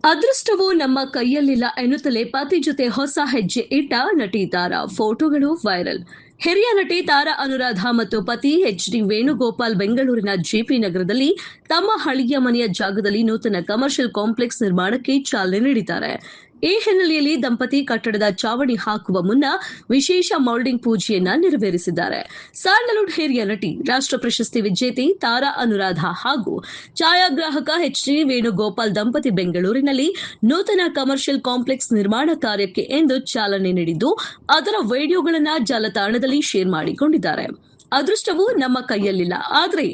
ಅದೃಷ್ಟವು ನಮ್ಮ ಕೈಯಲ್ಲಿಲ್ಲ ಎನ್ನುತ್ತಲೇ ಪತಿ ಜೊತೆ ಹೊಸ ಹೆಜ್ಜೆ ಇಟ್ಟ ನಟಿ ತಾರಾ ಫೋಟೋಗಳು ವೈರಲ್. ಹಿರಿಯ ನಟಿ ತಾರಾ ಅನುರಾಧ ಮತ್ತು ಪತಿ ಎಚ್.ಡಿ. ವೇಣುಗೋಪಾಲ್ ಬೆಂಗಳೂರಿನ ಜೆಪಿ ನಗರದಲ್ಲಿ ತಮ್ಮ ಹಳೆಯ ಮನೆಯ ಜಾಗದಲ್ಲಿ ನೂತನ ಕಮರ್ಷಿಯಲ್ ಕಾಂಪ್ಲೆಕ್ಸ್ ನಿರ್ಮಾಣಕ್ಕೆ ಚಾಲನೆ ನೀಡಿದ್ದಾರೆ. ಈ ಹಿನ್ನೆಲೆಯಲ್ಲಿ ದಂಪತಿ ಕಟ್ಟಡದ ಚಾವಣಿ ಹಾಕುವ ಮುನ್ನ ವಿಶೇಷ ಮೌಲ್ಡಿಂಗ್ ಪೂಜೆಯನ್ನ ನೆರವೇರಿಸಿದ್ದಾರೆ. ಸ್ಯಾಂಡಲ್ವುಡ್ ಹಿರಿಯ ನಟಿ, ರಾಷ್ಟ್ರ ಪ್ರಶಸ್ತಿ ವಿಜೇತೆ ತಾರಾ ಅನುರಾಧ ಹಾಗೂ ಛಾಯಾಗ್ರಾಹಕ ಎಚ್.ಡಿ. ವೇಣುಗೋಪಾಲ್ ದಂಪತಿ ಬೆಂಗಳೂರಿನಲ್ಲಿ ನೂತನ ಕಮರ್ಷಿಯಲ್ ಕಾಂಪ್ಲೆಕ್ಸ್ ನಿರ್ಮಾಣ ಕಾರ್ಯಕ್ಕೆ ಎಂದು ಚಾಲನೆ ನೀಡಿದ್ದು, ಅದರ ವಿಡಿಯೋಗಳನ್ನು ಜಾಲತಾಣದಲ್ಲಿ ಶೇರ್ ಮಾಡಿಕೊಂಡಿದ್ದಾರೆ. ಅದೃಷ್ಟವು ನಮ್ಮ ಕೈಯಲ್ಲಿಲ್ಲ, ಆದರೆ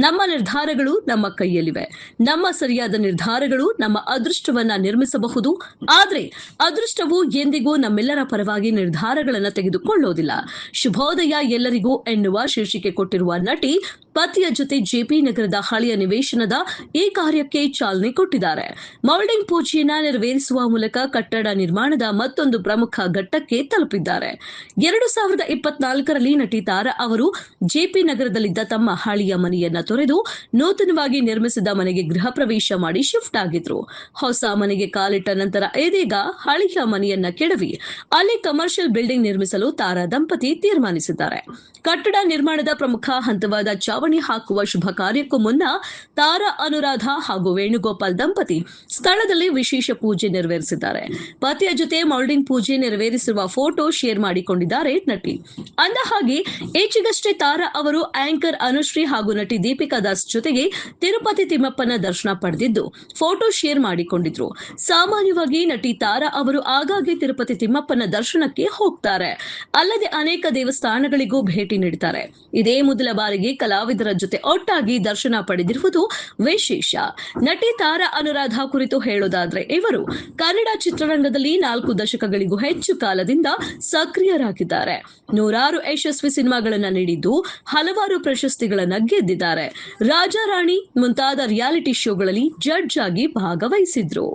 ನಮ್ಮ ನಿರ್ಧಾರಗಳು ನಮ್ಮ ಕೈಯಲ್ಲಿವೆ. ನಮ್ಮ ಸರಿಯಾದ ನಿರ್ಧಾರಗಳು ನಮ್ಮ ಅದೃಷ್ಟವನ್ನ ನಿರ್ಮಿಸಬಹುದು, ಆದರೆ ಅದೃಷ್ಟವು ಎಂದಿಗೂ ನಮ್ಮೆಲ್ಲರ ಪರವಾಗಿ ನಿರ್ಧಾರಗಳನ್ನು ತೆಗೆದುಕೊಳ್ಳೋದಿಲ್ಲ. ಶುಭೋದಯ ಎಲ್ಲರಿಗೂ ಎನ್ನುವ ಶೀರ್ಷಿಕೆ ಕೊಟ್ಟಿರುವ ನಟಿ ಪತಿಯ ಜೊತೆ ಜೆಪಿ ನಗರದ ಹಳೆಯ ನಿವೇಶನದ ಈ ಕಾರ್ಯಕ್ಕೆ ಚಾಲನೆ ಕೊಟ್ಟಿದ್ದಾರೆ. ಮೌಲ್ಡಿಂಗ್ ಪೂಜೆಯನ್ನ ನೆರವೇರಿಸುವ ಮೂಲಕ ಕಟ್ಟಡ ನಿರ್ಮಾಣದ ಮತ್ತೊಂದು ಪ್ರಮುಖ ಘಟ್ಟಕ್ಕೆ ತಲುಪಿದ್ದಾರೆ. 2024ರಲ್ಲಿ ನಟಿ ತಾರಾ ಅವರು ಜೆಪಿ ನಗರದಲ್ಲಿದ್ದ ತಮ್ಮ ಹಳೆಯ ಮನೆಯನ್ನ ತೊರೆದು ನೂತನವಾಗಿ ನಿರ್ಮಿಸಿದ ಮನೆಗೆ ಗೃಹ ಪ್ರವೇಶ ಮಾಡಿ ಶಿಫ್ಟ್ ಆಗಿದ್ರು. ಹೊಸ ಮನೆಗೆ ಕಾಲಿಟ್ಟ ನಂತರ ಇದೀಗ ಹಳೆಯ ಮನೆಯನ್ನ ಕೆಡವಿ ಅಲ್ಲಿ ಕಮರ್ಷಿಯಲ್ ಬಿಲ್ಡಿಂಗ್ ನಿರ್ಮಿಸಲು ತಾರಾ ದಂಪತಿ ತೀರ್ಮಾನಿಸಿದ್ದಾರೆ. ಕಟ್ಟಡ ನಿರ್ಮಾಣದ ಪ್ರಮುಖ ಹಂತವಾದ ಚಾವಣಿ ಹಾಕುವ ಶುಭ ಕಾರ್ಯಕ್ಕೂ ಮುನ್ನ ತಾರಾ ಅನುರಾಧ ಹಾಗೂ ವೇಣುಗೋಪಾಲ್ ದಂಪತಿ ಸ್ಥಳದಲ್ಲಿ ವಿಶೇಷ ಪೂಜೆ ನೆರವೇರಿಸಿದ್ದಾರೆ. ಪತಿಯ ಜೊತೆ ಮೌಲ್ಡಿಂಗ್ ಪೂಜೆ ನೆರವೇರಿಸಿರುವ ಫೋಟೋ ಶೇರ್ ಮಾಡಿಕೊಂಡಿದ್ದಾರೆ ನಟಿ. ಅಂದಹಾಗೆ ಈಚೆಗಷ್ಟೇ ತಾರಾ ಅವರು ಆಂಕರ್ ಅನುಶ್ರೀ ಹಾಗೂ ನಟಿ ದೀಪಿಕಾ ದಾಸ್ ಜೊತೆಗೆ ತಿರುಪತಿ ತಿಮ್ಮಪ್ಪನ ದರ್ಶನ ಪಡೆದಿದ್ದು ಫೋಟೋ ಶೇರ್ ಮಾಡಿಕೊಂಡಿದ್ರು. ಸಾಮಾನ್ಯವಾಗಿ ನಟಿ ತಾರಾ ಅವರು ಆಗಾಗ್ಗೆ ತಿರುಪತಿ ತಿಮ್ಮಪ್ಪನ ದರ್ಶನಕ್ಕೆ ಹೋಗ್ತಾರೆ. ಅಲ್ಲದೆ ಅನೇಕ ದೇವಸ್ಥಾನಗಳಿಗೂ ಭೇಟಿ ನೀಡುತ್ತಾರೆ. ಇದೇ ಮೊದಲ ಬಾರಿಗೆ ಕಲಾವಿದರ ಜೊತೆ ಒಟ್ಟಾಗಿ ದರ್ಶನ ಪಡೆದಿರುವುದು ವಿಶೇಷ. ನಟಿ ತಾರಾ ಅನುರಾಧ ಕುರಿತು ಹೇಳೋದಾದ್ರೆ, ಇವರು ಕನ್ನಡ ಚಿತ್ರರಂಗದಲ್ಲಿ 4 ದಶಕಗಳಿಗೂ ಹೆಚ್ಚು ಕಾಲದಿಂದ ಸಕ್ರಿಯರಾಗಿದ್ದಾರೆ. ನೂರಾರು ಯಶಸ್ವಿ ಸಿನಿಮಾಗಳನ್ನ ನೀಡಿದ್ದು ಹಲವಾರು ಪ್ರಶಸ್ತಿಗಳನ್ನ ಗೆದ್ದಿದ್ದಾರೆ. ರಾಜಾ ರಾಣಿ ಮುಂತಾದ ರಿಯಾಲಿಟಿ ಶೋಗಳಲ್ಲಿ ಜಡ್ಜ್ ಆಗಿ ಭಾಗವಹಿಸಿದ್ರು.